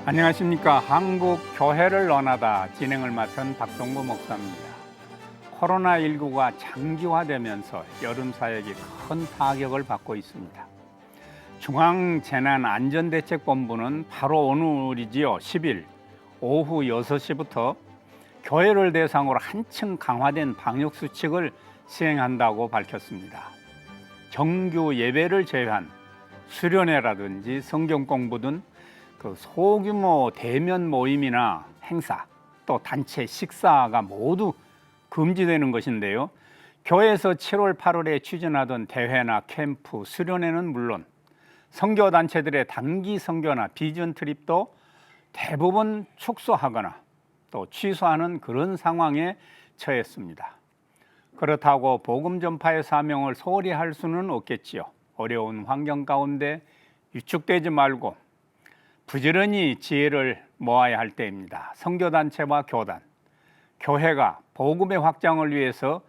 안녕하십니까. 한국 교회를 논하다 진행을 맡은 박동구 목사입니다. 코로나19가 장기화되면서 여름 사역이 큰 타격을 받고 있습니다. 중앙재난안전대책본부는 바로 오늘이지요. 10일 오후 6시부터 교회를 대상으로 한층 강화된 방역수칙을 시행한다고 밝혔습니다. 정규 예배를 제외한 수련회라든지 성경 공부 등 소규모 대면 모임이나 행사, 또 단체 식사가 모두 금지되는 것인데요. 교회에서 7월, 8월에 추진하던 대회나 캠프, 수련회는 물론 선교단체들의 단기 선교나 비전 트립도 대부분 축소하거나 또 취소하는 그런 상황에 처했습니다. 그렇다고 복음 전파의 사명을 소홀히 할 수는 없겠지요. 어려운 환경 가운데 위축되지 말고 부지런히 지혜를 모아야 할 때입니다. 선교단체와 교단, 교회가 복음의 확장을 위해서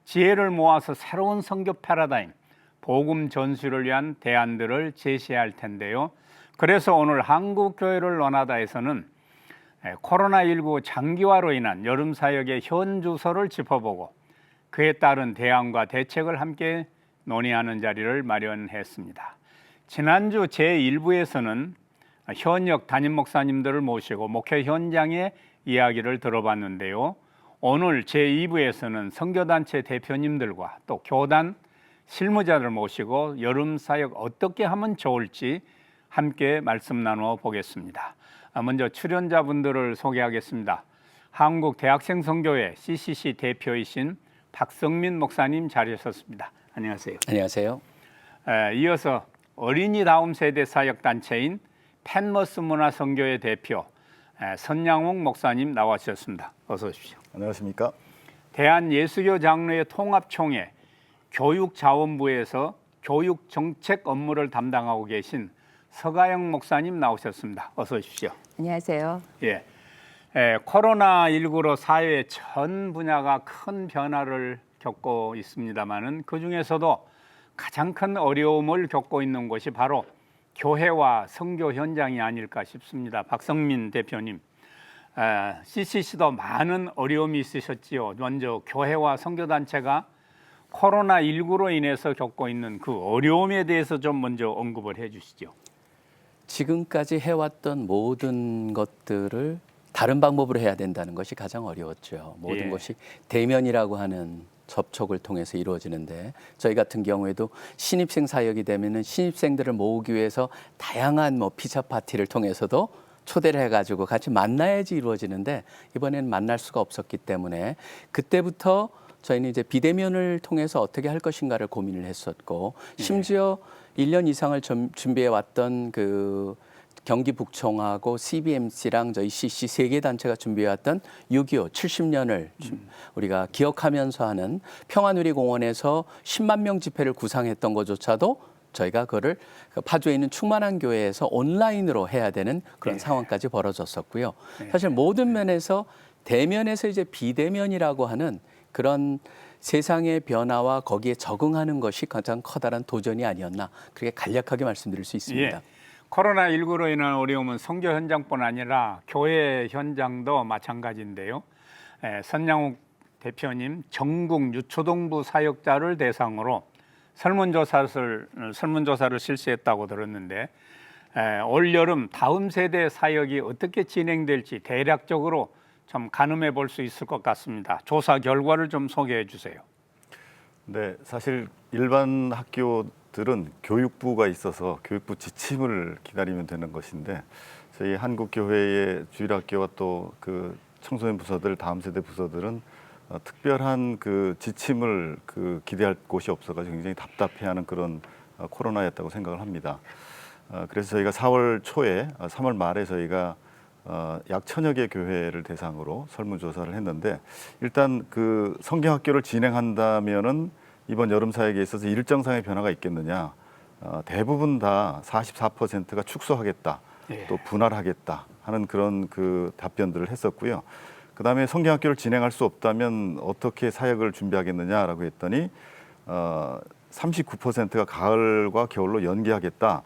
지혜를 모아서 새로운 선교 패러다임, 복음 전수를 위한 대안들을 제시해야 할 텐데요. 그래서 오늘 한국교회를 논하다에서는 코로나19 장기화로 인한 여름 사역의 현주소를 짚어보고 그에 따른 대안과 대책을 함께 논의하는 자리를 마련했습니다. 지난주 제1부에서는 현역 담임 목사님들을 모시고 목회 현장의 이야기를 들어봤는데요. 오늘 제2부에서는 선교단체 대표님들과 또 교단 실무자를 모시고 여름 사역 어떻게 하면 좋을지 함께 말씀 나누어 보겠습니다. 먼저 출연자분들을 소개하겠습니다. 한국대학생선교회 CCC 대표이신 박성민 목사님 자리하셨습니다. 안녕하세요. 안녕하세요. 이어서 어린이 다음 세대 사역단체인 펜머스 문화선교회 대표 선양옥 목사님 나와주셨습니다. 어서 오십시오. 안녕하십니까. 대한예수교 장로회 통합총회 교육자원부에서 교육정책 업무를 담당하고 계신 서가영 목사님 나오셨습니다. 어서 오십시오. 안녕하세요. 예, 코로나19로 사회 전 분야가 큰 변화를 겪고 있습니다마는 그 중에서도 가장 큰 어려움을 겪고 있는 것이 바로 교회와 선교 현장이 아닐까 싶습니다. 박성민 대표님, CCC도 많은 어려움이 있으셨지요. 먼저 교회와 선교단체가 코로나19로 인해서 겪고 있는 그 어려움에 대해서 좀 먼저 언급을 해 주시죠. 지금까지 해왔던 모든 것들을 다른 방법으로 해야 된다는 것이 가장 어려웠죠. 모든 것이 대면이라고 하는 접촉을 통해서 이루어지는데 저희 같은 경우에도 신입생 사역이 되면은 신입생들을 모으기 위해서 다양한 피자 파티를 통해서도 초대를 해가지고 같이 만나야지 이루어지는데 이번에는 만날 수가 없었기 때문에 그때부터 저희는 이제 비대면을 통해서 어떻게 할 것인가를 고민을 했었고 심지어 1년 이상을 준비해 왔던 그 경기북총하고 CBMC랑 저희 CC 세 개 단체가 준비해왔던 6.25 70년을 우리가 기억하면서 하는 평화누리공원에서 10만 명 집회를 구상했던 것조차도 저희가 그거를 파주에 있는 충만한 교회에서 온라인으로 해야 되는 그런 상황까지 벌어졌었고요. 사실 모든 면에서 대면에서 이제 비대면이라고 하는 그런 세상의 변화와 거기에 적응하는 것이 가장 커다란 도전이 아니었나 그렇게 간략하게 말씀드릴 수 있습니다. 코로나19로 인한 어려움은 선교 현장뿐 아니라 교회 현장도 마찬가지인데요. 선양욱 대표님 전국 유초동부 사역자를 대상으로 설문조사를 실시했다고 들었는데 올 여름 다음 세대 사역이 어떻게 진행될지 대략적으로 좀 가늠해 볼 수 있을 것 같습니다. 조사 결과를 좀 소개해 주세요. 네, 사실 일반 학교들은 교육부가 있어서 교육부 지침을 기다리면 되는 것인데 저희 한국교회의 주일학교와 또 그 청소년 부서들, 다음 세대 부서들은 특별한 그 지침을 기대할 곳이 없어가지고 굉장히 답답해하는 그런 코로나였다고 생각을 합니다. 그래서 저희가 4월 초에, 3월 말에 저희가 약 1000여 개 교회를 대상으로 설문조사를 했는데 일단 그 성경학교를 진행한다면은 이번 여름 사역에 있어서 일정상의 변화가 있겠느냐, 대부분 다 44%가 축소하겠다, 또 분할하겠다 하는 그런 그 답변들을 했었고요. 그 다음에 성경학교를 진행할 수 없다면 어떻게 사역을 준비하겠느냐라고 했더니 39%가 가을과 겨울로 연기하겠다.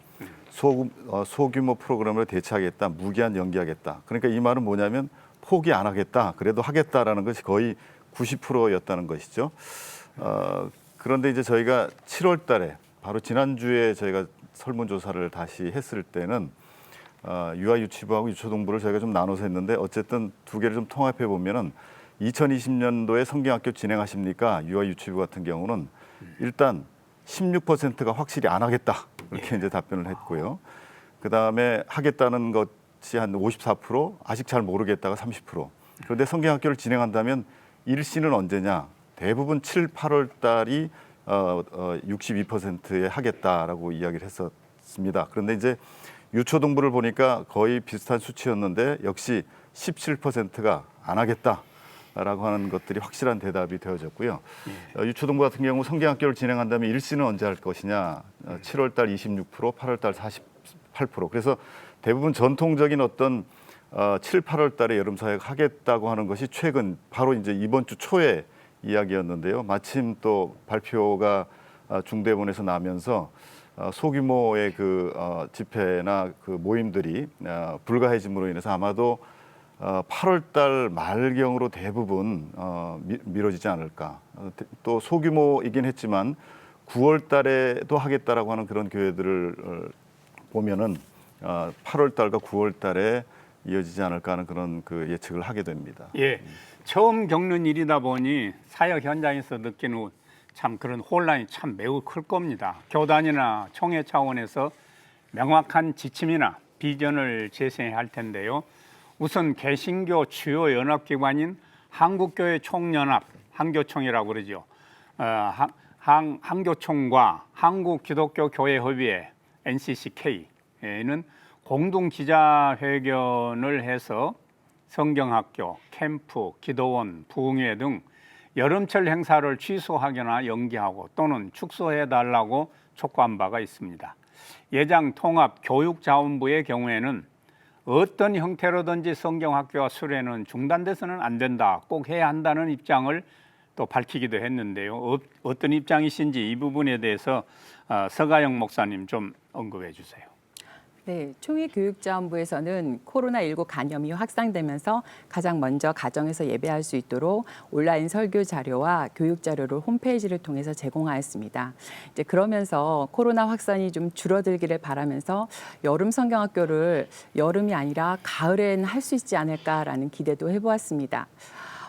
소규모 프로그램을 대체하겠다, 무기한 연기하겠다. 그러니까 이 말은 뭐냐면 포기 안 하겠다, 그래도 하겠다라는 것이 거의 90%였다는 것이죠. 그런데 이제 저희가 7월 달에 바로 지난주에 저희가 설문조사를 다시 했을 때는 유아유치부하고 유초등부를 저희가 좀 나눠서 했는데 어쨌든 두 개를 좀 통합해 보면은 2020년도에 성경학교 진행하십니까? 유아유치부 같은 경우는 일단 16%가 확실히 안 하겠다 이렇게 이제 답변을 했고요. 그 다음에 하겠다는 것이 한 54%, 아직 잘 모르겠다가 30%. 그런데 성경학교를 진행한다면 일시는 언제냐? 대부분 7, 8월 달이 62%에 하겠다라고 이야기를 했었습니다. 그런데 이제 유초등부를 보니까 거의 비슷한 수치였는데 역시 17%가 안 하겠다라고 하는 것들이 확실한 대답이 되어졌고요. 유초등부 같은 경우 성경학교를 진행한다면 일시는 언제 할 것이냐? 7월 달 26%, 8월 달 48%. 그래서 대부분 전통적인 어떤 7, 8월 달에 여름사역 하겠다고 하는 것이 최근 바로 이제 이번 주 초에 이야기였는데요. 마침 또 발표가 중대본에서 나면서 소규모의 그 집회나 그 모임들이 불가해짐으로 인해서 아마도 8월 달 말경으로 대부분 미뤄지지 않을까. 또 소규모이긴 했지만 9월 달에도 하겠다라고 하는 그런 교회들을 보면은 8월 달과 9월 달에 이어지지 않을까 하는 그런 그 예측을 하게 됩니다. 예, 처음 겪는 일이다 보니 사역 현장에서 느끼는 참 그런 혼란이 참 매우 클 겁니다. 교단이나 총회 차원에서 명확한 지침이나 비전을 제시해야 할 텐데요. 우선 개신교 주요 연합기관인 한국교회 총연합, 한교총이라고 그러죠. 한교총과 한국기독교교회협의회 NCCK는 공동 기자회견을 해서 성경학교, 캠프, 기도원, 부흥회 등 여름철 행사를 취소하거나 연기하고 또는 축소해달라고 촉구한 바가 있습니다. 예장 통합교육자원부의 경우에는 어떤 형태로든지 성경학교와 수련은 중단돼서는 안 된다, 꼭 해야 한다는 입장을 또 밝히기도 했는데요. 어떤 입장이신지 이 부분에 대해서 서가영 목사님 좀 언급해 주세요. 네, 총회교육자원부에서는 코로나19 감염이 확산되면서 가장 먼저 가정에서 예배할 수 있도록 온라인 설교 자료와 교육 자료를 홈페이지를 통해서 제공하였습니다. 이제 그러면서 코로나 확산이 좀 줄어들기를 바라면서 여름 성경학교를 여름이 아니라 가을엔 할 수 있지 않을까라는 기대도 해보았습니다.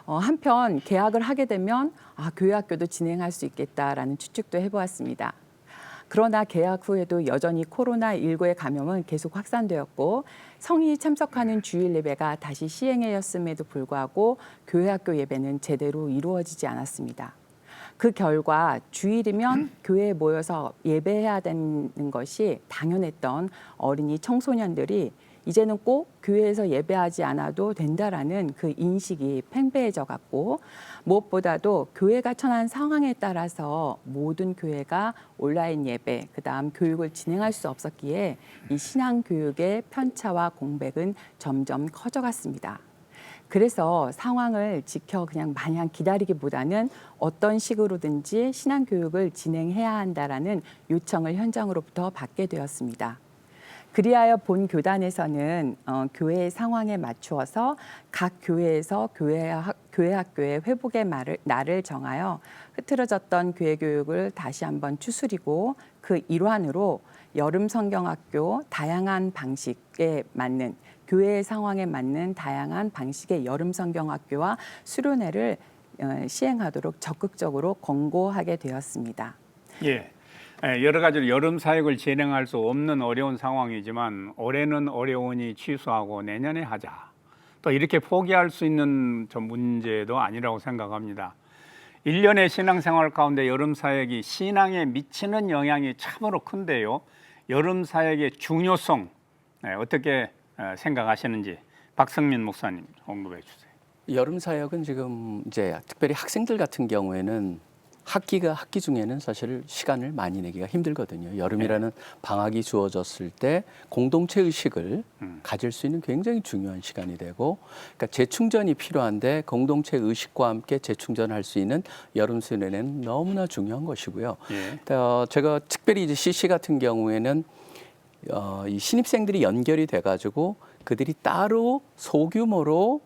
한편 개학을 하게 되면 교회 학교도 진행할 수 있겠다라는 추측도 해보았습니다. 그러나 개학 후에도 여전히 코로나19의 감염은 계속 확산되었고 성인이 참석하는 주일 예배가 다시 시행하였음에도 불구하고 교회 학교 예배는 제대로 이루어지지 않았습니다. 그 결과 주일이면 교회에 모여서 예배해야 되는 것이 당연했던 어린이 청소년들이 이제는 꼭 교회에서 예배하지 않아도 된다라는 그 인식이 팽배해져 갔고 무엇보다도 교회가 처한 상황에 따라서 모든 교회가 온라인 예배, 그다음 교육을 진행할 수 없었기에 이 신앙 교육의 편차와 공백은 점점 커져갔습니다. 그래서 상황을 지켜 그냥 마냥 기다리기보다는 어떤 식으로든지 신앙 교육을 진행해야 한다라는 요청을 현장으로부터 받게 되었습니다. 그리하여 본 교단에서는 교회의 상황에 맞추어서 각 교회에서 교회 학교의 회복의 날을 정하여 흐트러졌던 교회 교육을 다시 한번 추스리고 그 일환으로 여름 성경학교 다양한 방식에 맞는 교회의 상황에 맞는 다양한 방식의 여름 성경학교와 수련회를 시행하도록 적극적으로 권고하게 되었습니다. 예. 여러 가지로 여름 사역을 진행할 수 없는 어려운 상황이지만 올해는 어려우니 취소하고 내년에 하자. 또 이렇게 포기할 수 있는 좀 문제도 아니라고 생각합니다. 1년의 신앙생활 가운데 여름 사역이 신앙에 미치는 영향이 참으로 큰데요. 여름 사역의 중요성 어떻게 생각하시는지 박성민 목사님 언급해 주세요. 여름 사역은 지금 이제 특별히 학생들 같은 경우에는 학기 중에는 사실 시간을 많이 내기가 힘들거든요. 여름이라는 방학이 주어졌을 때 공동체 의식을 가질 수 있는 굉장히 중요한 시간이 되고, 그러니까 재충전이 필요한데 공동체 의식과 함께 재충전할 수 있는 여름 수련회는 너무나 중요한 것이고요. 제가 특별히 이제 CC 같은 경우에는 이 신입생들이 연결이 돼가지고 그들이 따로 소규모로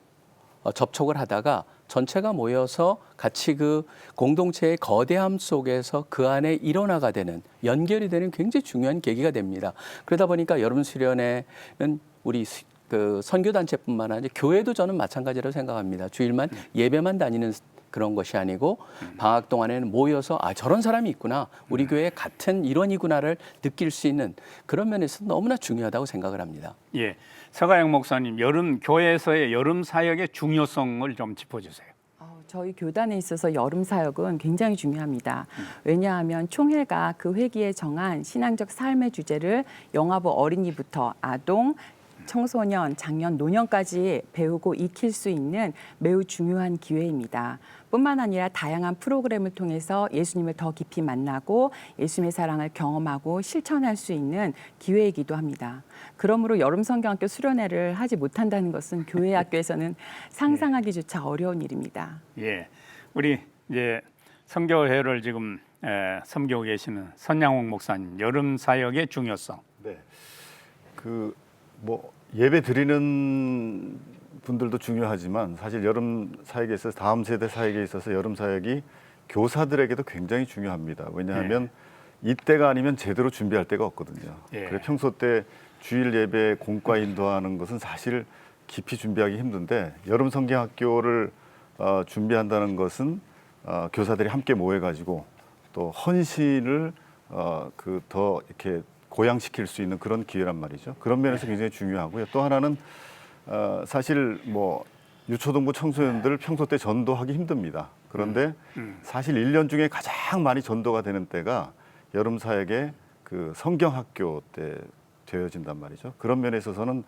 접촉을 하다가 전체가 모여서 같이 그 공동체의 거대함 속에서 그 안에 일원화가 되는 연결이 되는 굉장히 중요한 계기가 됩니다. 그러다 보니까 여름 수련회는 우리 그 선교단체뿐만 아니라 교회도 저는 마찬가지라고 생각합니다. 주일만 예배만 다니는 그런 것이 아니고 방학 동안에는 모여서 저런 사람이 있구나. 우리 교회 같은 일원이구나를 느낄 수 있는 그런 면에서 너무나 중요하다고 생각을 합니다. 예, 서가영 목사님, 여름 교회에서의 여름 사역의 중요성을 좀 짚어주세요. 저희 교단에 있어서 여름 사역은 굉장히 중요합니다. 왜냐하면 총회가 그 회기에 정한 신앙적 삶의 주제를 영아부 어린이부터 아동, 청소년, 장년, 노년까지 배우고 익힐 수 있는 매우 중요한 기회입니다. 뿐만 아니라 다양한 프로그램을 통해서 예수님을 더 깊이 만나고 예수님의 사랑을 경험하고 실천할 수 있는 기회이기도 합니다. 그러므로 여름 성경학교 수련회를 하지 못한다는 것은 교회 학교에서는 상상하기조차 어려운 일입니다. 예, 우리 이제 선교회를 지금 섬기고 계시는 선양옥 목사님, 여름 사역의 중요성. 네. 뭐 예배 드리는 분들도 중요하지만 사실 여름 사역에 있어서 다음 세대 사역에 있어서 여름 사역이 교사들에게도 굉장히 중요합니다. 왜냐하면 이때가 아니면 제대로 준비할 때가 없거든요. 그래서 평소 때 주일 예배 공과 인도하는 것은 사실 깊이 준비하기 힘든데 여름 성경학교를 준비한다는 것은 교사들이 함께 모여가지고 또 헌신을 더 이렇게 고양시킬 수 있는 그런 기회란 말이죠. 그런 면에서 굉장히 중요하고요. 또 하나는 사실 뭐 유초등부 청소년들 평소 때 전도하기 힘듭니다. 그런데 사실 1년 중에 가장 많이 전도가 되는 때가 여름 사역의 그 성경학교 때 되어진단 말이죠. 그런 면에 있어서는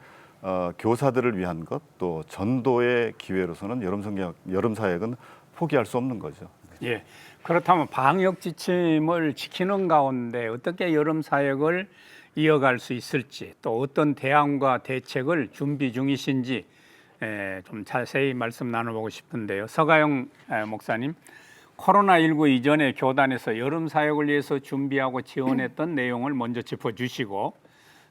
교사들을 위한 것 또 전도의 기회로서는 여름 사역은 포기할 수 없는 거죠. 예. 그렇다면 방역 지침을 지키는 가운데 어떻게 여름 사역을 이어갈 수 있을지 또 어떤 대안과 대책을 준비 중이신지 좀 자세히 말씀 나눠보고 싶은데요. 서가영 목사님, 코로나19 이전에 교단에서 여름 사역을 위해서 준비하고 지원했던 내용을 먼저 짚어주시고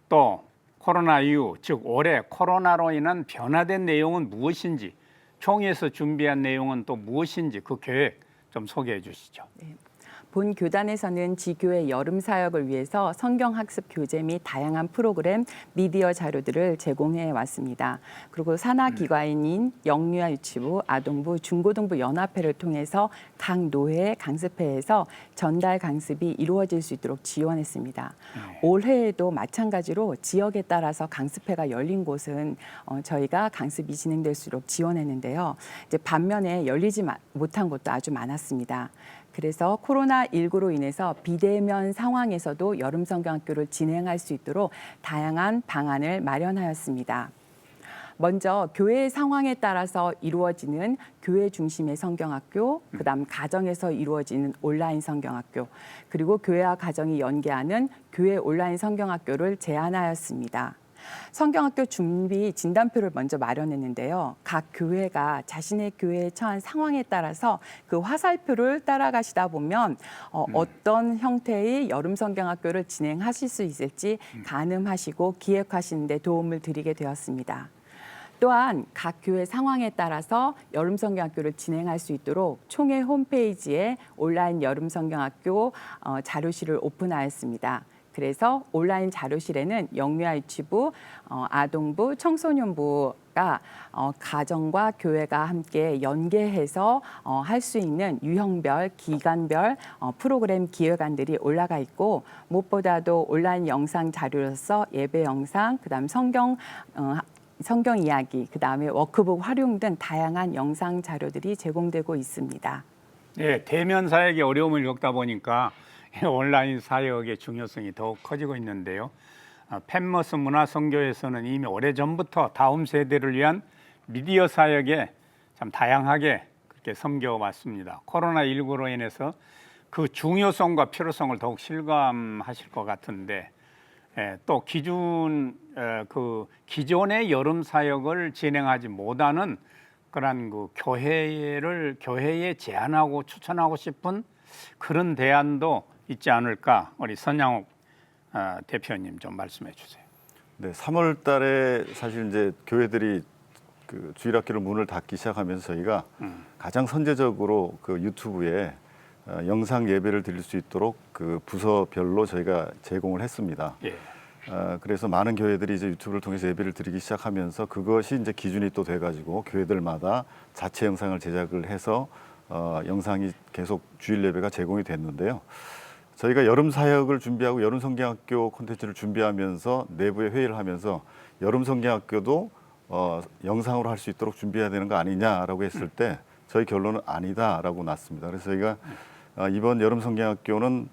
또 코로나 이후 즉 올해 코로나로 인한 변화된 내용은 무엇인지 총회에서 준비한 내용은 또 무엇인지 그 계획 좀 소개해 주시죠. 본 교단에서는 지교의 여름 사역을 위해서 성경 학습 교재 및 다양한 프로그램, 미디어 자료들을 제공해 왔습니다. 그리고 산하기관인 영유아 유치부, 아동부, 중고등부 연합회를 통해서 각 노회, 강습회에서 전달 강습이 이루어질 수 있도록 지원했습니다. 올해에도 마찬가지로 지역에 따라서 강습회가 열린 곳은 저희가 강습이 진행될 수 있도록 지원했는데요. 이제 반면에 열리지 못한 곳도 아주 많았습니다. 그래서 코로나19로 인해서 비대면 상황에서도 여름 성경학교를 진행할 수 있도록 다양한 방안을 마련하였습니다. 먼저 교회의 상황에 따라서 이루어지는 교회 중심의 성경학교, 그다음 가정에서 이루어지는 온라인 성경학교, 그리고 교회와 가정이 연계하는 교회 온라인 성경학교를 제안하였습니다. 성경학교 준비 진단표를 먼저 마련했는데요. 각 교회가 자신의 교회에 처한 상황에 따라서 그 화살표를 따라가시다 보면 어떤 형태의 여름 성경학교를 진행하실 수 있을지 가늠하시고 기획하시는 데 도움을 드리게 되었습니다. 또한 각 교회 상황에 따라서 여름 성경학교를 진행할 수 있도록 총회 홈페이지에 온라인 여름 성경학교 자료실을 오픈하였습니다. 그래서 온라인 자료실에는 영유아 유치부, 아동부, 청소년부가 가정과 교회가 함께 연계해서 할 수 있는 유형별, 기간별 프로그램 기획안들이 올라가 있고 무엇보다도 온라인 영상 자료로서 예배 영상, 그다음 성경 이야기, 그다음에 워크북 활용 등 다양한 영상 자료들이 제공되고 있습니다. 네, 대면 사역의 어려움을 겪다 보니까 온라인 사역의 중요성이 더욱 커지고 있는데요. 펜머스 문화선교에서는 이미 오래전부터 다음 세대를 위한 미디어 사역에 참 다양하게 그렇게 섬겨왔습니다. 코로나19로 인해서 그 중요성과 필요성을 더욱 실감하실 것 같은데 또 기존의 여름 사역을 진행하지 못하는 그런 그 교회에 제안하고 추천하고 싶은 그런 대안도 있지 않을까 우리 선양옥 대표님 좀 말씀해 주세요. 네, 3월 달에 사실 이제 교회들이 그 주일학교를 문을 닫기 시작하면서 저희가 가장 선제적으로 그 유튜브에 영상 예배를 드릴 수 있도록 그 부서별로 저희가 제공을 했습니다. 예. 그래서 많은 교회들이 이제 유튜브를 통해서 예배를 드리기 시작하면서 그것이 이제 기준이 또 돼가지고 교회들마다 자체 영상을 제작을 해서 영상이 계속 주일 예배가 제공이 됐는데요. 저희가 여름 사역을 준비하고 여름 성경학교 콘텐츠를 준비하면서 내부에 회의를 하면서 여름 성경학교도 영상으로 할 수 있도록 준비해야 되는 거 아니냐라고 했을 때 저희 결론은 아니다라고 났습니다. 그래서 저희가 이번 여름 성경학교는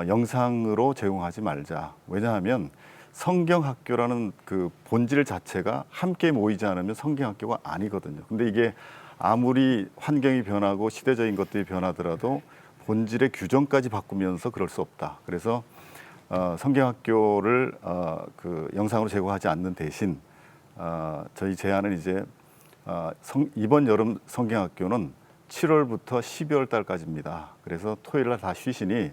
영상으로 제공하지 말자. 왜냐하면 성경학교라는 그 본질 자체가 함께 모이지 않으면 성경학교가 아니거든요. 근데 이게 아무리 환경이 변하고 시대적인 것들이 변하더라도 본질의 규정까지 바꾸면서 그럴 수 없다. 그래서 성경학교를 그 영상으로 제공하지 않는 대신 저희 제안은 이제 이번 여름 성경학교는 7월부터 12월 달까지입니다. 그래서 토요일 날 다 쉬시니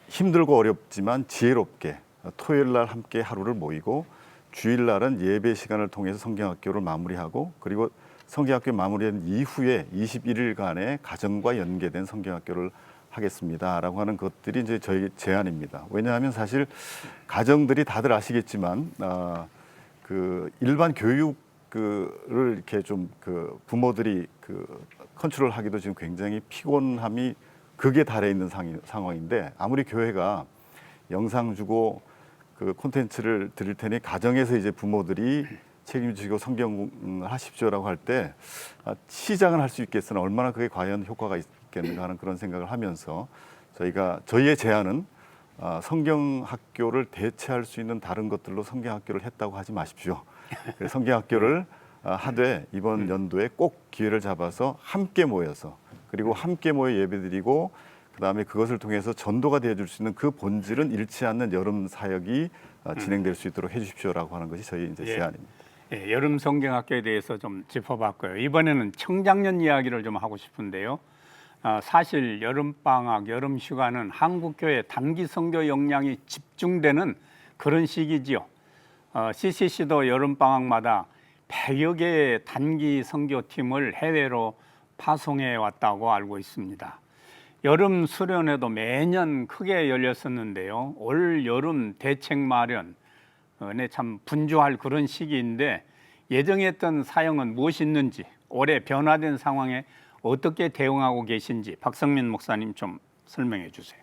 힘들고 어렵지만 지혜롭게 토요일 날 함께 하루를 모이고 주일 날은 예배 시간을 통해서 성경학교를 마무리하고 그리고 성경학교 마무리한 이후에 21일간의 가정과 연계된 성경학교를 하겠습니다라고 하는 것들이 이제 저희 제안입니다. 왜냐하면 사실 가정들이 다들 아시겠지만 그 일반 교육을 이렇게 좀 그 부모들이 그 컨트롤하기도 지금 굉장히 피곤함이 극에 달해 있는 상황인데 아무리 교회가 영상 주고 그 콘텐츠를 드릴 테니 가정에서 이제 부모들이 책임지고 성경 하십시오라고 할 때 시작은 할 수 있겠으나 얼마나 그게 과연 효과가 있겠는가 하는 그런 생각을 하면서 저희의 제안은 성경학교를 대체할 수 있는 다른 것들로 성경학교를 했다고 하지 마십시오. 성경학교를 하되 이번 연도에 꼭 기회를 잡아서 함께 모여서 그리고 함께 모여 예배드리고 그다음에 그것을 통해서 전도가 되어줄 수 있는 그 본질은 잃지 않는 여름 사역이 진행될 수 있도록 해주십시오라고 하는 것이 저희 이제 제안입니다. 예, 여름 성경학교에 대해서 좀 짚어봤고요. 이번에는 청장년 이야기를 좀 하고 싶은데요. 사실 여름방학, 여름휴가는 한국교회 단기 선교 역량이 집중되는 그런 시기지요. CCC도 여름방학마다 100여 개의 단기 선교팀을 해외로 파송해 왔다고 알고 있습니다. 여름 수련회도 매년 크게 열렸었는데요. 올 여름 대책 마련에 참 분주할 그런 시기인데 예정했던 사역은 무엇이 있는지 올해 변화된 상황에 어떻게 대응하고 계신지 박성민 목사님 좀 설명해 주세요.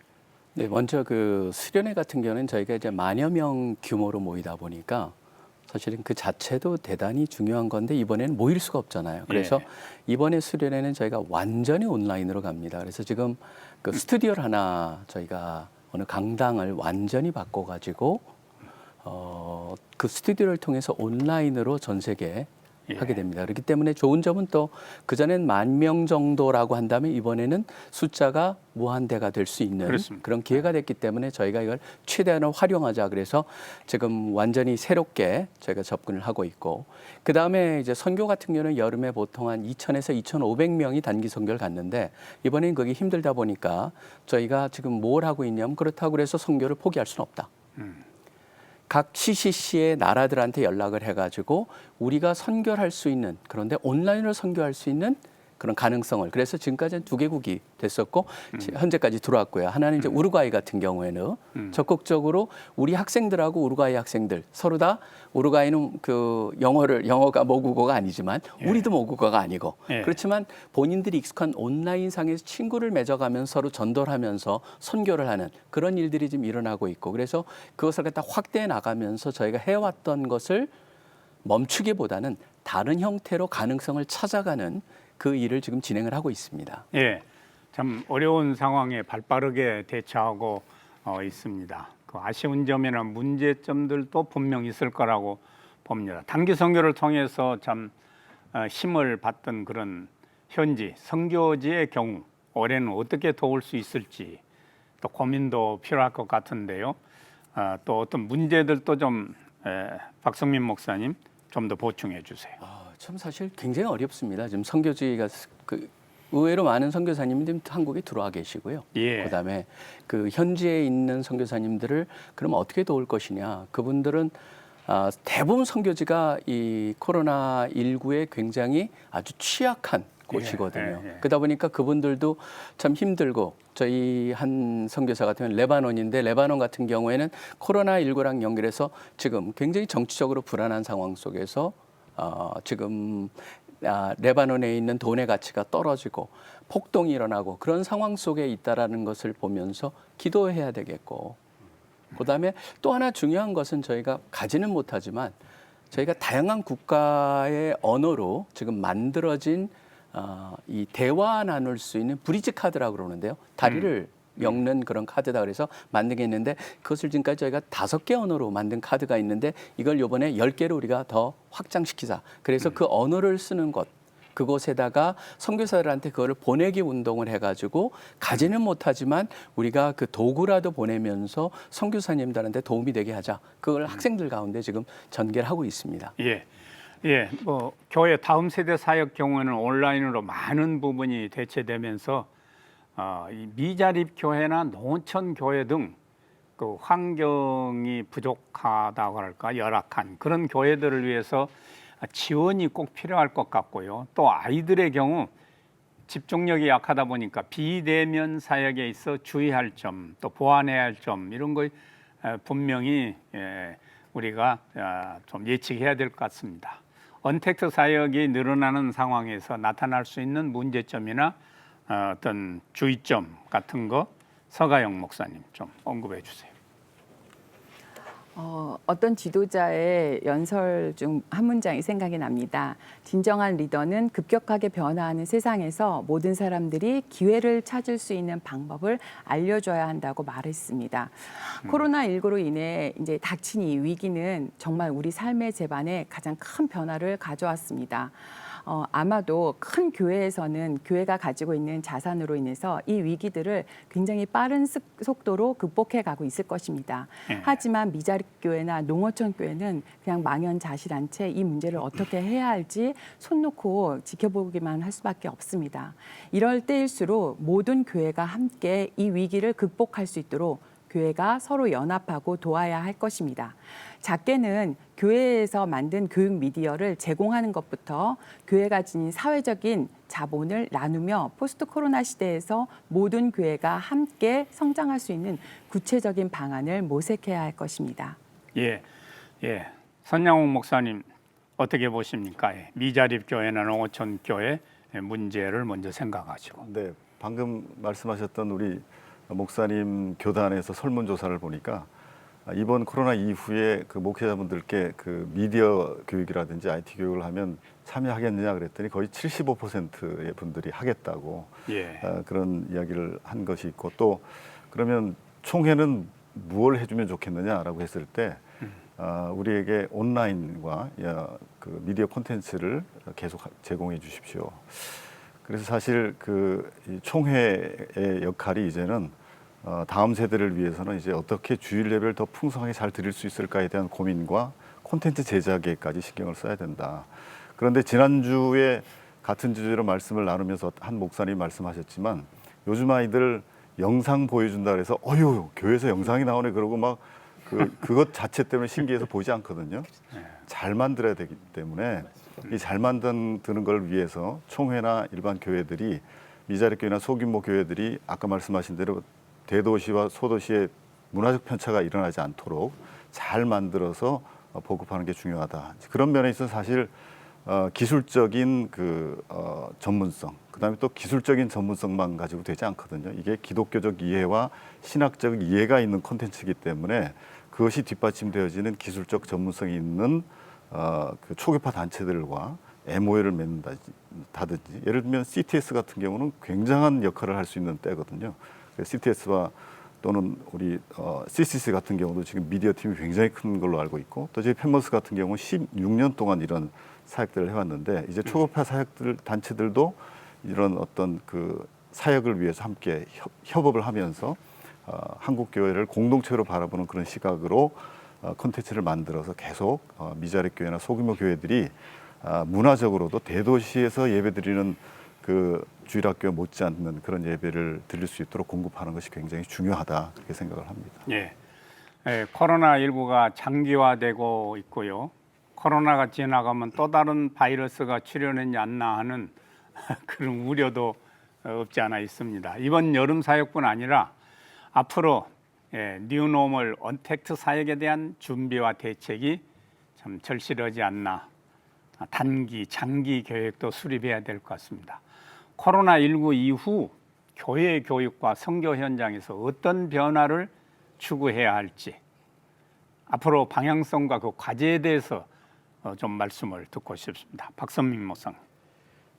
네, 먼저 그 수련회 같은 경우는 저희가 이제 만여 명 규모로 모이다 보니까 사실은 그 자체도 대단히 중요한 건데 이번에는 모일 수가 없잖아요. 그래서 이번에 수련회는 저희가 완전히 온라인으로 갑니다. 그래서 지금 그 스튜디오를 하나 저희가 어느 강당을 완전히 바꿔가지고 그 스튜디오를 통해서 온라인으로 전 세계에 하게 됩니다. 그렇기 때문에 좋은 점은 또 그전엔 10,000명 정도라고 한다면 이번에는 숫자가 무한대가 될 수 있는 그렇습니다. 그런 기회가 됐기 때문에 저희가 이걸 최대한 활용하자 그래서 지금 완전히 새롭게 저희가 접근을 하고 있고 그다음에 이제 선교 같은 경우는 여름에 보통 한 2,000에서 2,500명이 단기 선교를 갔는데 이번에는 그게 힘들다 보니까 저희가 지금 뭘 하고 있냐면 그렇다고 그래서 선교를 포기할 수는 없다. 각 CCC의 나라들한테 연락을 해가지고 우리가 선교할 수 있는 그런데 온라인으로 선교할 수 있는 그런 가능성을 그래서 지금까지는 2개국이 됐었고 현재까지 들어왔고요. 하나는 이제 우루과이 같은 경우에는 적극적으로 우리 학생들하고 우루과이 학생들 서로 다 우루과이는 그 영어가 모국어가 아니지만 우리도 모국어가 아니고 그렇지만 본인들이 익숙한 온라인 상에서 친구를 맺어가면서 서로 전도를 하면서 선교를 하는 그런 일들이 지금 일어나고 있고 그래서 그것을 갖다 확대해 나가면서 저희가 해왔던 것을 멈추기보다는 다른 형태로 가능성을 찾아가는 그 일을 지금 진행을 하고 있습니다. 예, 참 어려운 상황에 발빠르게 대처하고 있습니다. 그 아쉬운 점이나 문제점들도 분명 있을 거라고 봅니다. 단기 선교를 통해서 참 힘을 받던 그런 현지 선교지의 경우 올해는 어떻게 도울 수 있을지 또 고민도 필요할 것 같은데요. 또 어떤 문제들도 좀 박성민 목사님 좀 더 보충해 주세요. 참 사실 굉장히 어렵습니다. 지금 선교지가 의외로 많은 선교사님들이 한국에 들어와 계시고요. 예. 그다음에 그 현지에 있는 선교사님들을 그럼 어떻게 도울 것이냐? 그분들은 대부분 선교지가 이 코로나 19에 굉장히 아주 취약한 곳이거든요. 예. 그러다 보니까 그분들도 참 힘들고 저희 한 선교사 같은 경우는 레바논인데 레바논 같은 경우에는 코로나 19랑 연결해서 지금 굉장히 정치적으로 불안한 상황 속에서 지금 레바논에 있는 돈의 가치가 떨어지고 폭동이 일어나고 그런 상황 속에 있다라는 것을 보면서 기도해야 되겠고, 그다음에 또 하나 중요한 것은 저희가 가지는 못하지만 저희가 다양한 국가의 언어로 지금 만들어진 이 대화 나눌 수 있는 브리지 카드라고 그러는데요. 다리를 엮는 그런 카드다 그래서 만든 게 있는데, 그것을 지금까지 저희가 5개 언어로 만든 카드가 있는데 이걸 이번에 10개로 우리가 더 확장시키자. 그래서 그 언어를 쓰는 것, 그곳에다가 선교사들한테 그거를 보내기 운동을 해가지고 가지는 못하지만 우리가 그 도구라도 보내면서 선교사님들한테 도움이 되게 하자. 그걸 학생들 가운데 지금 전개를 하고 있습니다. 예. 예, 뭐 교회 다음 세대 사역 경우에는 온라인으로 많은 부분이 대체되면서 이 미자립 교회나 농어촌 교회 등 그 환경이 부족하다고 할까 열악한 그런 교회들을 위해서 지원이 꼭 필요할 것 같고요. 또 아이들의 경우 집중력이 약하다 보니까 비대면 사역에 있어 주의할 점, 또 보완해야 할 점 이런 거 분명히 우리가 좀 예측해야 될 것 같습니다. 언택트 사역이 늘어나는 상황에서 나타날 수 있는 문제점이나 어떤 주의점 같은 거 서가영 목사님 좀 언급해 주세요. 어떤 지도자의 연설 중 한 문장이 생각이 납니다. 진정한 리더는 급격하게 변화하는 세상에서 모든 사람들이 기회를 찾을 수 있는 방법을 알려줘야 한다고 말했습니다. 코로나19로 인해 이제 닥친 이 위기는 정말 우리 삶의 제반에 가장 큰 변화를 가져왔습니다. 아마도 큰 교회에서는 교회가 가지고 있는 자산으로 인해서 이 위기들을 굉장히 빠른 속도로 극복해 가고 있을 것입니다. 하지만 미자립 교회나 농어촌 교회는 그냥 망연자실한 채 이 문제를 어떻게 해야 할지 손 놓고 지켜보기만 할 수밖에 없습니다. 이럴 때일수록 모든 교회가 함께 이 위기를 극복할 수 있도록 교회가 서로 연합하고 도와야 할 것입니다. 작게는 교회에서 만든 교육 미디어를 제공하는 것부터 교회가 지닌 사회적인 자본을 나누며 포스트 코로나 시대에서 모든 교회가 함께 성장할 수 있는 구체적인 방안을 모색해야 할 것입니다. 예, 예. 선양옥 목사님 어떻게 보십니까? 미자립 교회나 농어촌 교회 문제를 먼저 생각하시고. 네, 방금 말씀하셨던 우리 목사님 교단에서 설문조사를 보니까 이번 코로나 이후에 그 목회자분들께 그 미디어 교육이라든지 IT 교육을 하면 참여하겠느냐 그랬더니 거의 75%의 분들이 하겠다고 그런 이야기를 한 것이 있고, 또 그러면 총회는 무엇을 해주면 좋겠느냐라고 했을 때 우리에게 온라인과 그 미디어 콘텐츠를 계속 제공해 주십시오. 그래서 사실 그 총회의 역할이 이제는 다음 세대를 위해서는 이제 어떻게 주일 예배를 더 풍성하게 잘 드릴 수 있을까에 대한 고민과 콘텐츠 제작에까지 신경을 써야 된다. 그런데 지난주에 같은 주제로 말씀을 나누면서 한 목사님이 말씀하셨지만 요즘 아이들 영상 보여준다 그래서 어휴 교회에서 영상이 나오네 그러고 막 그것 자체 때문에 신기해서 보지 않거든요. 잘 만들어야 되기 때문에 이 잘 만드는 걸 위해서 총회나 일반 교회들이 미자립 교회나 소규모 교회들이 아까 말씀하신 대로 대도시와 소도시의 문화적 편차가 일어나지 않도록 잘 만들어서 보급하는 게 중요하다. 그런 면에 있어서 사실 기술적인 그 전문성, 그다음에 또 기술적인 전문성만 가지고 되지 않거든요. 이게 기독교적 이해와 신학적 이해가 있는 콘텐츠이기 때문에 그것이 뒷받침되어지는 기술적 전문성이 있는 그 초교파 단체들과 MOU를 맺는다든지, 예를 들면 CTS 같은 경우는 굉장한 역할을 할 수 있는 때거든요. CTS와 또는 우리 CCC 같은 경우도 지금 미디어 팀이 굉장히 큰 걸로 알고 있고, 또 저희 펜머스 같은 경우는 16년 동안 이런 사역들을 해왔는데 이제 초급파 사역들 단체들도 이런 어떤 그 사역을 위해서 함께 협업을 하면서 한국 교회를 공동체로 바라보는 그런 시각으로 콘텐츠를 만들어서 계속 미자립 교회나 소규모 교회들이 문화적으로도 대도시에서 예배드리는 그 주일학교 못지않는 그런 예배를 드릴 수 있도록 공급하는 것이 굉장히 중요하다 그렇게 생각을 합니다. 예. 코로나19가 장기화되고 있고요. 코로나가 지나가면 또 다른 바이러스가 출현하지 않나 하는 그런 우려도 없지 않아 있습니다. 이번 여름 사역뿐 아니라 앞으로 뉴노멀 언택트 사역에 대한 준비와 대책이 참 절실하지 않나, 단기, 장기 계획도 수립해야 될 것 같습니다. 코로나19 이후 교회 교육과 선교 현장에서 어떤 변화를 추구해야 할지, 앞으로 방향성과 그 과제에 대해서 좀 말씀을 듣고 싶습니다. 박선민 목사님.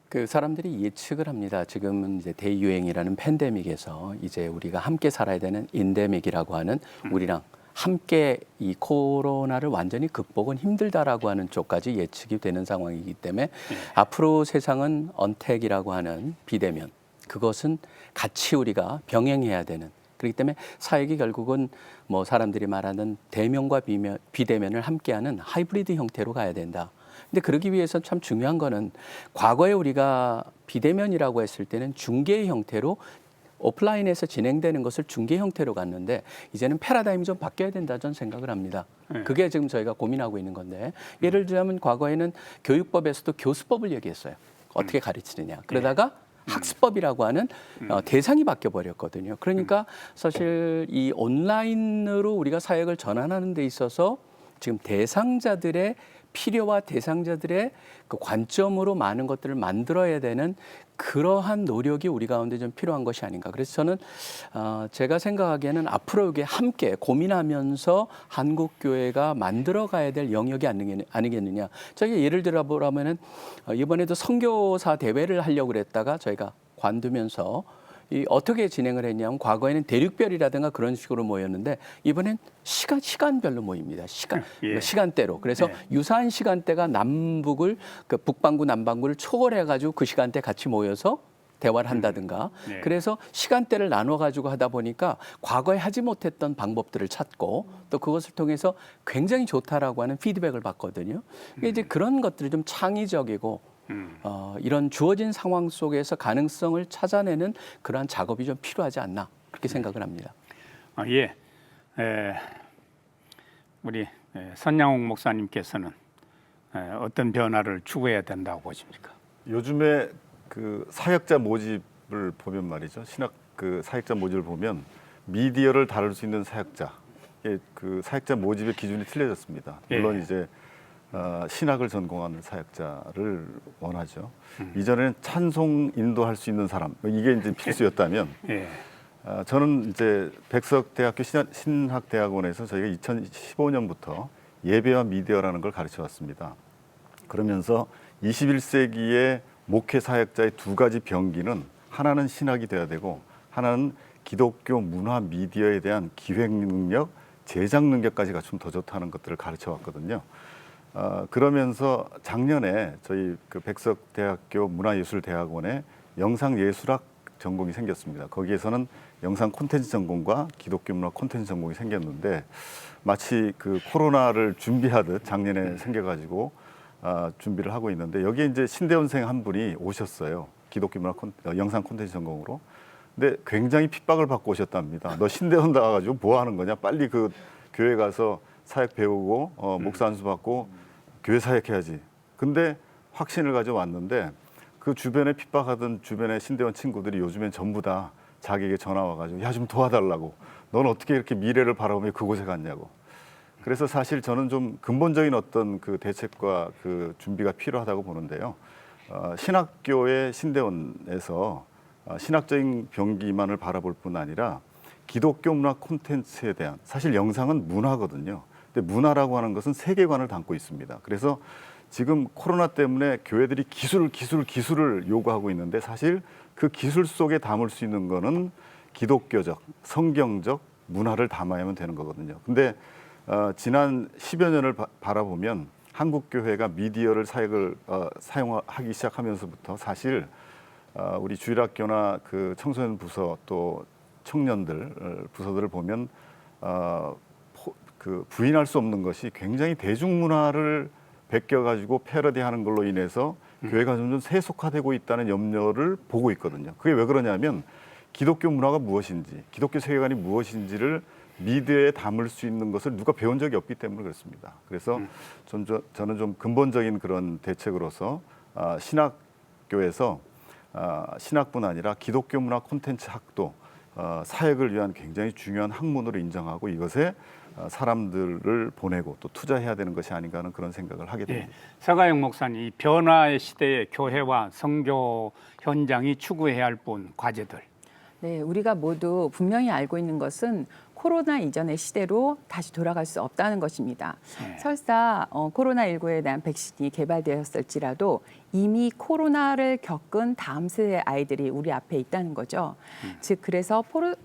그 사람들이 예측을 합니다. 지금은 이제 대유행이라는 팬데믹에서 이제 우리가 함께 살아야 되는 인데믹이라고 하는 우리랑 함께 이 코로나를 완전히 극복은 힘들다라고 하는 쪽까지 예측이 되는 상황이기 때문에 앞으로 세상은 언택이라고 하는 비대면, 그것은 같이 우리가 병행해야 되는, 그렇기 때문에 사역이 결국은 뭐 사람들이 말하는 대면과 비대면을 함께하는 하이브리드 형태로 가야 된다. 근데 그러기 위해서 참 중요한 거는 과거에 우리가 비대면이라고 했을 때는 중계 형태로 오프라인에서 진행되는 것을 중계 형태로 갔는데 이제는 패러다임이 좀 바뀌어야 된다 저는 생각을 합니다. 그게 지금 저희가 고민하고 있는 건데 예를 들자면 과거에는 교육법에서도 교수법을 얘기했어요. 어떻게 가르치느냐. 그러다가 학습법이라고 하는 대상이 바뀌어 버렸거든요. 그러니까 사실 이 온라인으로 우리가 사역을 전환하는 데 있어서 지금 대상자들의 필요와 대상자들의 그 관점으로 많은 것들을 만들어야 되는 그러한 노력이 우리 가운데 좀 필요한 것이 아닌가. 그래서 저는 제가 생각하기에는 앞으로 이게 함께 고민하면서 한국 교회가 만들어가야 될 영역이 아니겠느냐. 저희가 예를 들어 보라면은 이번에도 선교사 대회를 하려고 그랬다가 저희가 관두면서 어떻게 진행을 했냐면 과거에는 대륙별이라든가 그런 식으로 모였는데 이번엔 시간별로 모입니다. 시간대로. 그래서 유사한 시간대가 남북을 그 북반구 남반구를 초월해 가지고 그 시간대 같이 모여서 대화를 한다든가. 그래서 시간대를 나눠 가지고 하다 보니까 과거에 하지 못했던 방법들을 찾고 또 그것을 통해서 굉장히 좋다라고 하는 피드백을 받거든요. 이제 그런 것들이 좀 창의적이고 이런 주어진 상황 속에서 가능성을 찾아내는 그러한 작업이 좀 필요하지 않나 그렇게 생각을 합니다. 우리 선양옥 목사님께서는 어떤 변화를 추구해야 된다고 보십니까? 요즘에 그 사역자 모집을 보면 말이죠. 신학 그 사역자 모집을 보면 미디어를 다룰 수 있는 사역자, 그 사역자 모집의 기준이 틀려졌습니다. 물론 이제 신학을 전공하는 사역자를 원하죠. 이전에는 찬송 인도할 수 있는 사람, 이게 이제 필수였다면 저는 이제 백석대학교 신학대학원에서 저희가 2015년부터 예배와 미디어라는 걸 가르쳐 왔습니다. 그러면서 21세기의 목회 사역자의 두 가지 병기는 하나는 신학이 돼야 되고 하나는 기독교 문화 미디어에 대한 기획 능력, 제작 능력까지 갖추면 더 좋다는 것들을 가르쳐 왔거든요. 그러면서 작년에 저희 그 백석대학교 문화예술대학원에 영상예술학 전공이 생겼습니다. 거기에서는 영상 콘텐츠 전공과 기독교 문화 콘텐츠 전공이 생겼는데 마치 그 코로나를 준비하듯 작년에 생겨가지고 준비를 하고 있는데 여기에 이제 신대원생 한 분이 오셨어요. 기독교 문화 영상 콘텐츠 전공으로. 근데 굉장히 핍박을 받고 오셨답니다. 너 신대원 나와가지고 뭐 하는 거냐? 빨리 그 교회 가서 사역 배우고 목사 안수 받고 교회 사역해야지. 근데 확신을 가지고 왔는데 그 주변에 핍박하던 주변의 신대원 친구들이 요즘엔 전부 다 자기에게 전화 와가지고 야 좀 도와달라고. 넌 어떻게 이렇게 미래를 바라보며 그곳에 갔냐고. 그래서 사실 저는 좀 근본적인 어떤 그 대책과 그 준비가 필요하다고 보는데요. 신학교의 신대원에서 신학적인 병기만을 바라볼 뿐 아니라 기독교 문화 콘텐츠에 대한 사실 영상은 문화거든요. 근데 문화라고 하는 것은 세계관을 담고 있습니다. 그래서 지금 코로나 때문에 교회들이 기술을 요구하고 있는데 사실 그 기술 속에 담을 수 있는 거는 기독교적, 성경적 문화를 담아야만 되는 거거든요. 근데 지난 10여 년을 바라보면 한국 교회가 미디어를 사용하기 시작하면서부터 사실 우리 주일학교나 그 청소년 부서 또 청년들 부서들을 보면 그 부인할 수 없는 것이 굉장히 대중문화를 베껴가지고 패러디하는 걸로 인해서 교회가 점점 세속화되고 있다는 염려를 보고 있거든요. 그게 왜 그러냐면 기독교 문화가 무엇인지, 기독교 세계관이 무엇인지를 미디어에 담을 수 있는 것을 누가 배운 적이 없기 때문에 그렇습니다. 그래서 저는 좀 근본적인 그런 대책으로서 신학교에서 신학뿐 아니라 기독교 문화 콘텐츠 학도 사역을 위한 굉장히 중요한 학문으로 인정하고 이것에 사람들을 보내고 또 투자해야 되는 것이 아닌가 하는 그런 생각을 하게 됩니다. 예. 서가영 목사님, 이 변화의 시대에 교회와 선교 현장이 추구해야 할 과제들. 네, 우리가 모두 분명히 알고 있는 것은 코로나 이전의 시대로 다시 돌아갈 수 없다는 것입니다. 네. 설사 코로나19에 대한 백신이 개발되었을지라도 이미 코로나를 겪은 다음 세대 아이들이 우리 앞에 있다는 거죠. 즉 그래서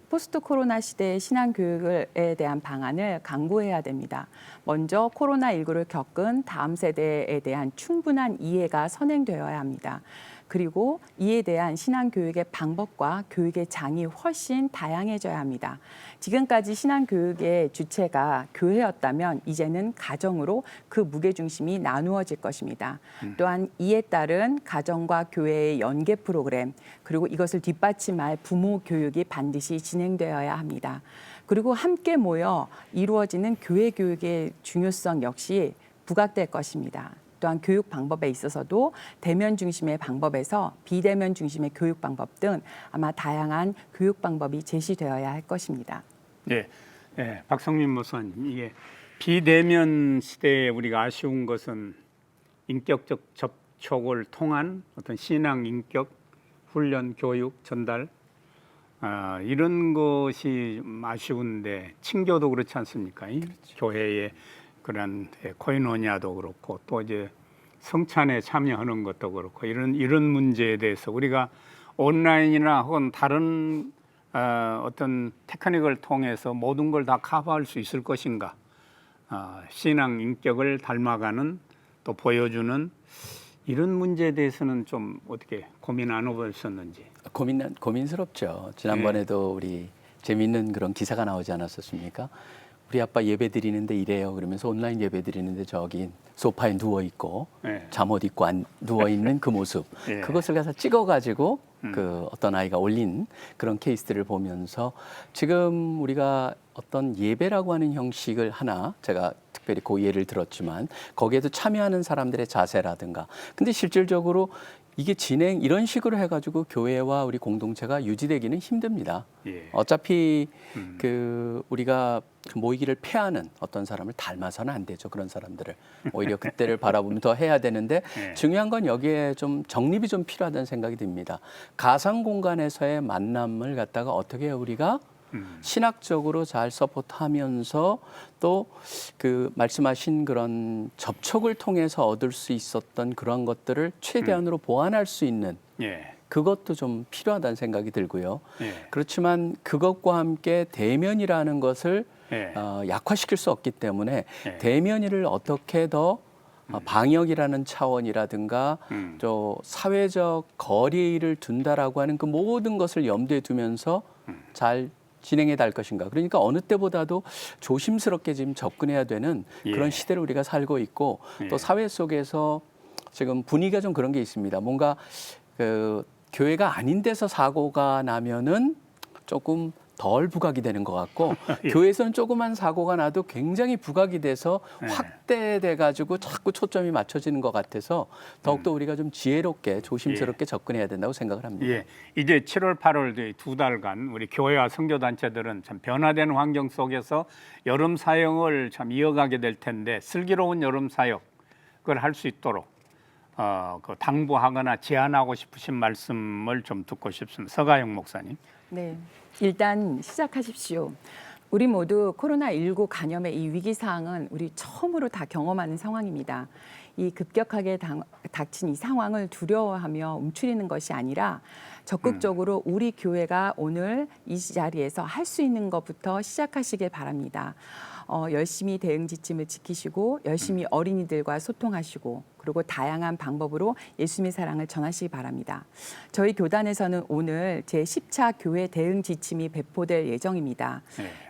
포스트 코로나 시대의 신앙교육에 대한 방안을 강구해야 됩니다. 먼저 코로나19를 겪은 다음 세대에 대한 충분한 이해가 선행되어야 합니다. 그리고 이에 대한 신앙교육의 방법과 교육의 장이 훨씬 다양해져야 합니다. 지금까지 신앙교육의 주체가 교회였다면 이제는 가정으로 그 무게중심이 나누어질 것입니다. 또한 이에 따른 가정과 교회의 연계 프로그램, 그리고 이것을 뒷받침할 부모 교육이 반드시 진행되어야 합니다. 그리고 함께 모여 이루어지는 교회 교육의 중요성 역시 부각될 것입니다. 또한 교육 방법에 있어서도 대면 중심의 방법에서 비대면 중심의 교육 방법 등 아마 다양한 교육 방법이 제시되어야 할 것입니다. 예, 예, 박성민 목사님, 이게 비대면 시대에 우리가 아쉬운 것은 인격적 접촉을 통한 어떤 신앙 인격 훈련, 교육, 전달 이런 것이 아쉬운데 친교도 그렇지 않습니까? 그렇죠. 교회의 그런 코이노니아도 그렇고 또 이제 성찬에 참여하는 것도 그렇고 이런 문제에 대해서 우리가 온라인이나 혹은 다른 어떤 테크닉을 통해서 모든 걸 다 커버할 수 있을 것인가? 신앙 인격을 닮아가는 또 보여주는 이런 문제에 대해서는 좀 어떻게 고민 안 해보셨는지? 고민스럽죠. 지난번에도 우리 재미있는 그런 기사가 나오지 않았었습니까? 우리 아빠 예배 드리는데 이래요. 그러면서 온라인 예배 드리는데 저기 소파에 누워 있고 네. 잠옷 입고 누워 있는 그 모습. 예. 그것을 가서 찍어가지고 그 어떤 아이가 올린 그런 케이스들을 보면서 지금 우리가 어떤 예배라고 하는 형식을 하나 제가 특별히 그 예를 들었지만 거기에도 참여하는 사람들의 자세라든가. 근데 실질적으로 이게 이런 식으로 해가지고 교회와 우리 공동체가 유지되기는 힘듭니다. 예. 어차피 우리가 모이기를 패하는 어떤 사람을 닮아서는 안 되죠. 그런 사람들을 오히려 그때를 바라보면 더 해야 되는데 예. 중요한 건 여기에 좀 정립이 좀 필요하다는 생각이 듭니다. 가상 공간에서의 만남을 갖다가 어떻게 우리가 신학적으로 잘 서포트하면서 또 그 말씀하신 그런 접촉을 통해서 얻을 수 있었던 그런 것들을 최대한으로 보완할 수 있는 예. 그것도 좀 필요하다는 생각이 들고요. 예. 그렇지만 그것과 함께 대면이라는 것을 예. 약화시킬 수 없기 때문에 예. 대면을 어떻게 더 방역이라는 차원이라든가 또 사회적 거리를 둔다라고 하는 그 모든 것을 염두에 두면서 잘 진행해 갈 것인가. 그러니까 어느 때보다도 조심스럽게 지금 접근해야 되는 그런 예. 시대를 우리가 살고 있고 또 예. 사회 속에서 지금 분위기가 좀 그런 게 있습니다. 뭔가 그 교회가 아닌 데서 사고가 나면은 조금 덜 부각이 되는 것 같고 예. 교회에서는 조그만 사고가 나도 굉장히 부각이 돼서 예. 확대돼 가지고 자꾸 초점이 맞춰지는 것 같아서 더욱더 우리가 좀 지혜롭게 조심스럽게 접근해야 된다고 생각을 합니다. 예, 이제 7월, 8월 두 달간 우리 교회와 선교단체들은 참 변화된 환경 속에서 여름 사역을 참 이어가게 될 텐데 슬기로운 여름 사역을 할 수 있도록 그 당부하거나 제안하고 싶으신 말씀을 좀 듣고 싶습니다. 서가영 목사님. 네, 일단 시작하십시오. 우리 모두 코로나19 감염의 이 위기 상황은 우리 처음으로 다 경험하는 상황입니다. 이 급격하게 닥친 이 상황을 두려워하며 움츠리는 것이 아니라 적극적으로 우리 교회가 오늘 이 자리에서 할 수 있는 것부터 시작하시길 바랍니다. 열심히 대응 지침을 지키시고 열심히 어린이들과 소통하시고 그리고 다양한 방법으로 예수님의 사랑을 전하시기 바랍니다. 저희 교단에서는 오늘 제10차 교회 대응 지침이 배포될 예정입니다.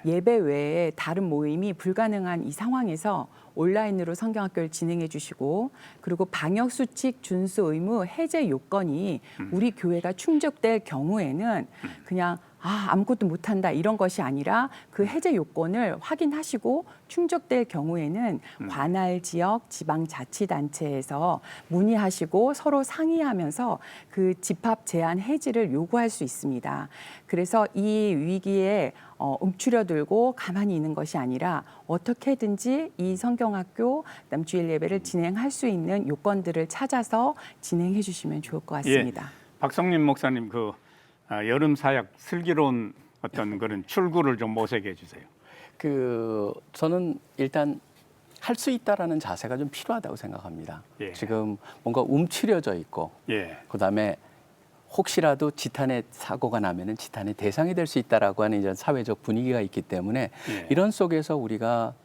예배 외에 다른 모임이 불가능한 이 상황에서 온라인으로 성경학교를 진행해 주시고 그리고 방역수칙 준수 의무 해제 요건이 우리 교회가 충족될 경우에는 그냥 아무것도 못한다 이런 것이 아니라 그 해제 요건을 확인하시고 충족될 경우에는 관할 지역 지방자치단체에서 문의하시고 서로 상의하면서 그 집합 제한 해지를 요구할 수 있습니다. 그래서 이 위기에 움츠려들고 가만히 있는 것이 아니라 어떻게든지 이 성경학교 그다음 주일 예배를 진행할 수 있는 요건들을 찾아서 진행해 주시면 좋을 것 같습니다. 박성민 목사님 그 여름 사역 슬기로운 어떤 그런 출구를 좀 모색해 주세요. 저는 일단 할 수 있다라는 자세가 좀 필요하다고 생각합니다. 예. 지금 뭔가 움츠려져 있고 그다음에 혹시라도 지탄의 사고가 나면은 지탄의 대상이 될 수 있다라고 하는 이런 사회적 분위기가 있기 때문에 이런 속에서 우리가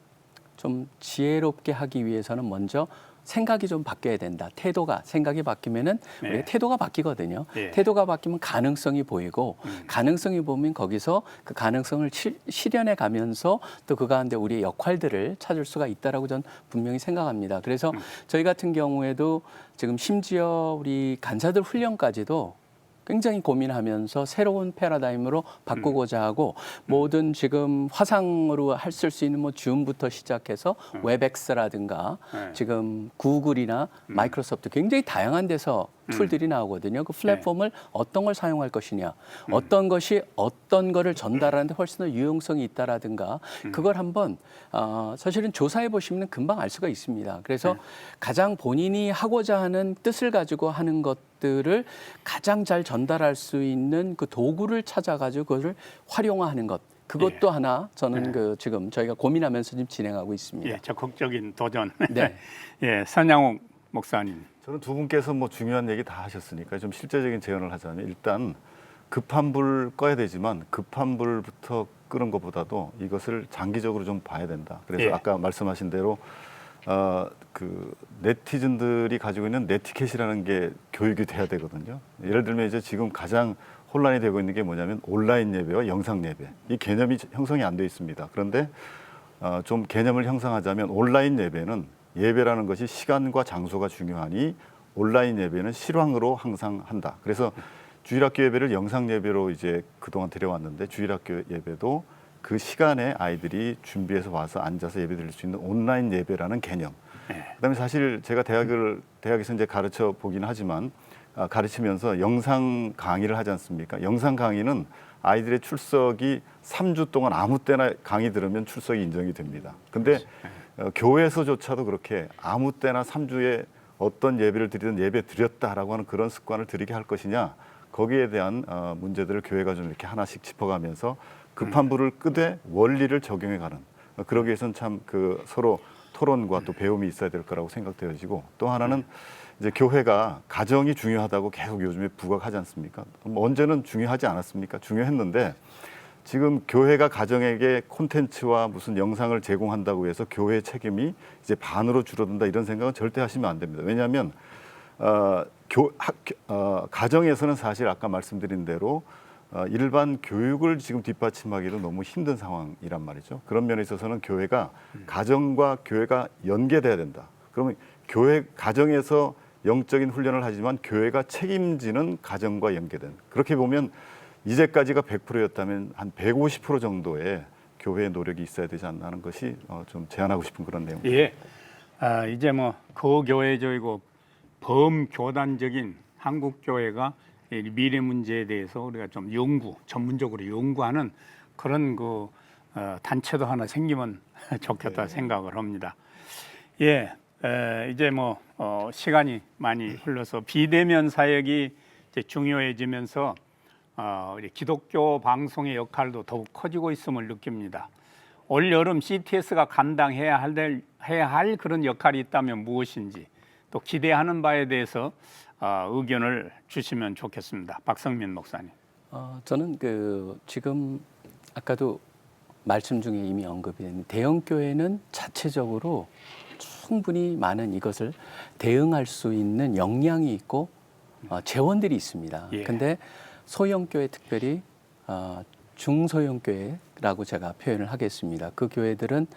좀 지혜롭게 하기 위해서는 먼저 생각이 좀 바뀌어야 된다. 생각이 바뀌면은 우리가 태도가 바뀌거든요. 태도가 바뀌면 가능성이 보이고 가능성이 보면 거기서 그 가능성을 실현해 가면서 또 그 가운데 우리의 역할들을 찾을 수가 있다라고 저는 분명히 생각합니다. 그래서 저희 같은 경우에도 지금 심지어 우리 간사들 훈련까지도 굉장히 고민하면서 새로운 패러다임으로 바꾸고자 하고 모든 지금 화상으로 쓸 수 있는 뭐 줌부터 시작해서 웹엑스라든가 지금 구글이나 마이크로소프트 굉장히 다양한 데서 툴들이 나오거든요. 그 플랫폼을 어떤 걸 사용할 것이냐, 어떤 것이 어떤 거를 전달하는데 훨씬 더 유용성이 있다라든가 그걸 한번 사실은 조사해 보시면 금방 알 수가 있습니다. 그래서 가장 본인이 하고자 하는 뜻을 가지고 하는 것들을 가장 잘 전달할 수 있는 그 도구를 찾아가지고 그것을 활용화하는 것. 그것도 하나 저는 지금 저희가 고민하면서 지금 진행하고 있습니다. 적극적인 도전. 네. 선양옥 목사님. 저는 두 분께서 뭐 중요한 얘기 다 하셨으니까 좀 실제적인 제언을 하자면 일단 급한 불 꺼야 되지만 급한 불부터 끄는 것보다도 이것을 장기적으로 좀 봐야 된다. 그래서 아까 말씀하신 대로 그 네티즌들이 가지고 있는 네티켓이라는 게 교육이 돼야 되거든요. 예를 들면 이제 지금 가장 혼란이 되고 있는 게 뭐냐면 온라인 예배와 영상 예배. 이 개념이 형성이 안 돼 있습니다. 그런데 좀 개념을 형성하자면 온라인 예배는 예배라는 것이 시간과 장소가 중요하니 온라인 예배는 실황으로 항상 한다. 그래서 주일학교 예배를 영상 예배로 이제 그동안 드려왔는데 주일학교 예배도 그 시간에 아이들이 준비해서 와서 앉아서 예배 드릴 수 있는 온라인 예배라는 개념. 그다음에 사실 제가 대학에서 이제 가르쳐 보긴 하지만 가르치면서 영상 강의를 하지 않습니까? 영상 강의는 아이들의 출석이 3주 동안 아무 때나 강의 들으면 출석이 인정이 됩니다. 근데 교회에서조차도 그렇게 아무 때나 3주에 어떤 예배를 드리든 예배 드렸다라고 하는 그런 습관을 들이게 할 것이냐 거기에 대한 문제들을 교회가 좀 이렇게 하나씩 짚어가면서 급한 불을 끄되 원리를 적용해가는 그러기 위해서는 참 그 서로 토론과 또 배움이 있어야 될 거라고 생각되어지고 또 하나는 이제 교회가 가정이 중요하다고 계속 요즘에 부각하지 않습니까? 언제는 중요하지 않았습니까? 중요했는데 지금 교회가 가정에게 콘텐츠와 무슨 영상을 제공한다고 해서 교회의 책임이 이제 반으로 줄어든다 이런 생각은 절대 하시면 안 됩니다. 왜냐하면 가정에서는 사실 아까 말씀드린 대로 일반 교육을 지금 뒷받침하기도 너무 힘든 상황이란 말이죠. 그런 면에 있어서는 교회가 가정과 교회가 연계돼야 된다. 그러면 가정에서 영적인 훈련을 하지만 교회가 책임지는 가정과 연계된 그렇게 보면 이제까지가 100%였다면 한 150% 정도의 교회의 노력이 있어야 되지 않나 하는 것이 좀 제안하고 싶은 그런 내용입니다. 이제 뭐 거교회적이고 범교단적인 한국 교회가 미래 문제에 대해서 우리가 좀 전문적으로 연구하는 그런 그 단체도 하나 생기면 좋겠다 생각을 합니다. 이제 뭐 시간이 많이 흘러서 비대면 사역이 이제 중요해지면서 우리 기독교 방송의 역할도 더욱 커지고 있음을 느낍니다. 올 여름 CTS가 감당해야 할 그런 역할이 있다면 무엇인지 또 기대하는 바에 대해서 의견을 주시면 좋겠습니다. 박성민 목사님. 저는 지금 아까도 말씀 중에 이미 언급이 된 대형 교회는 자체적으로 충분히 많은 이것을 대응할 수 있는 역량이 있고 재원들이 있습니다. 예. 근데 소형교회 특별히 중소형 교회라고 제가 표현을 하겠습니다. 그 교회들은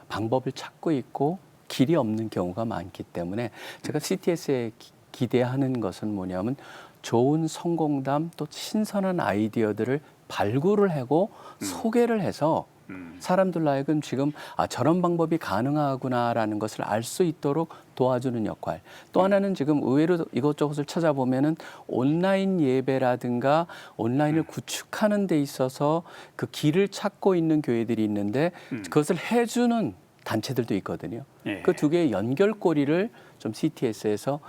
방법을 찾고 있고 길이 없는 경우가 많기 때문에 제가 CTS에 기대하는 것은 뭐냐면 좋은 성공담 또 신선한 아이디어들을 발굴을 하고 소개를 해서 사람들 하여금 지금 저런 방법이 가능하구나라는 것을 알 수 있도록 도와주는 역할. 또 하나는 지금 의외로 이것저것을 찾아보면은 온라인 예배라든가 온라인을 구축하는 데 있어서 그 길을 찾고 있는 교회들이 있는데 그것을 해주는 단체들도 있거든요. 예. 그 두 개의 연결고리를 좀 CTS에서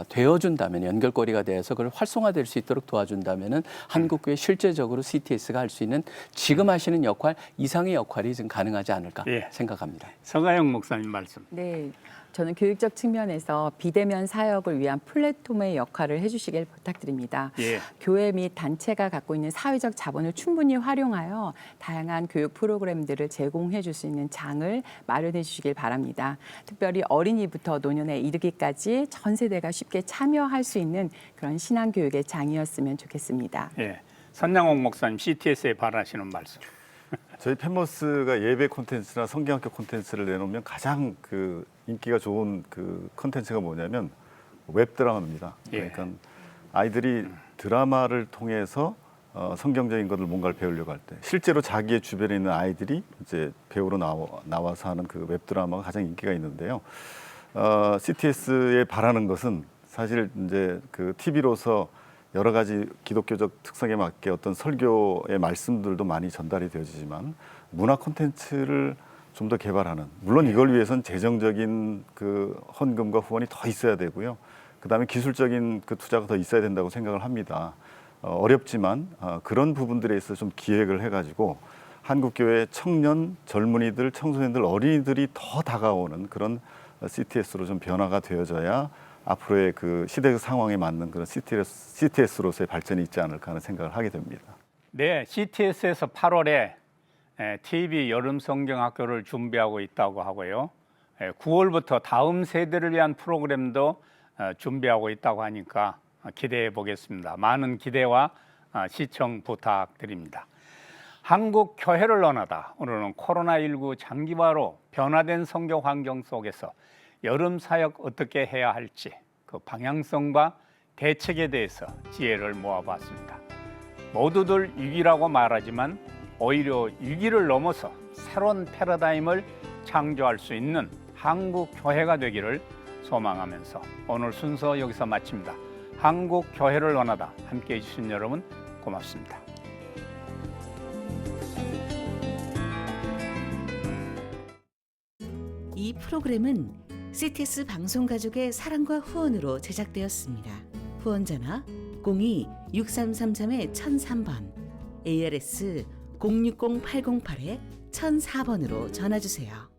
되어준다면 연결고리가 되어서 그걸 활성화될 수 있도록 도와준다면은 한국교회 실제적으로 CTS가 할 수 있는 지금 하시는 역할 이상의 역할이 지금 가능하지 않을까 예. 생각합니다. 서가영 목사님 말씀. 네, 저는 교육적 측면에서 비대면 사역을 위한 플랫폼의 역할을 해주시길 부탁드립니다. 예. 교회 및 단체가 갖고 있는 사회적 자본을 충분히 활용하여 다양한 교육 프로그램들을 제공해 줄 수 있는 장을 마련해 주시길 바랍니다. 특별히 어린이부터 노년에 이르기까지 전 세대가 쉽게 참여할 수 있는 그런 신앙교육의 장이었으면 좋겠습니다. 예. 선양옥 목사님 CTS에 바라시는 말씀. 저희 펜머스가 예배 콘텐츠나 성경학교 콘텐츠를 내놓으면 가장 그 인기가 좋은 그 콘텐츠가 뭐냐면 웹드라마입니다. 예. 그러니까 아이들이 드라마를 통해서 성경적인 것을 뭔가를 배우려고 할 때 실제로 자기의 주변에 있는 아이들이 이제 배우러 나와서 하는 그 웹드라마가 가장 인기가 있는데요. CTS에 바라는 것은 사실 이제 그 TV로서 여러 가지 기독교적 특성에 맞게 어떤 설교의 말씀들도 많이 전달이 되어지지만 문화 콘텐츠를 좀 더 개발하는, 물론 이걸 위해서는 재정적인 그 헌금과 후원이 더 있어야 되고요. 그다음에 기술적인 그 투자가 더 있어야 된다고 생각을 합니다. 어렵지만 그런 부분들에 있어서 좀 기획을 해가지고 한국교회 청년, 젊은이들, 청소년들, 어린이들이 더 다가오는 그런 CTS로 좀 변화가 되어져야 앞으로의 그 시대 상황에 맞는 그런 CTS로서의 발전이 있지 않을까 하는 생각을 하게 됩니다. 네, CTS에서 8월에 TV 여름 성경학교를 준비하고 있다고 하고요. 9월부터 다음 세대를 위한 프로그램도 준비하고 있다고 하니까 기대해 보겠습니다. 많은 기대와 시청 부탁드립니다. 한국 교회를 논하다. 오늘은 코로나19 장기화로 변화된 성교 환경 속에서 여름 사역 어떻게 해야 할지 그 방향성과 대책에 대해서 지혜를 모아봤습니다. 모두들 위기라고 말하지만 오히려 위기를 넘어서 새로운 패러다임을 창조할 수 있는 한국 교회가 되기를 소망하면서 오늘 순서 여기서 마칩니다. 한국 교회를 논하다 함께해 주신 여러분 고맙습니다. 이 프로그램은 CTS 방송가족의 사랑과 후원으로 제작되었습니다. 후원전화 02-6333-1003번, ARS 060-808-1004번으로 전화주세요.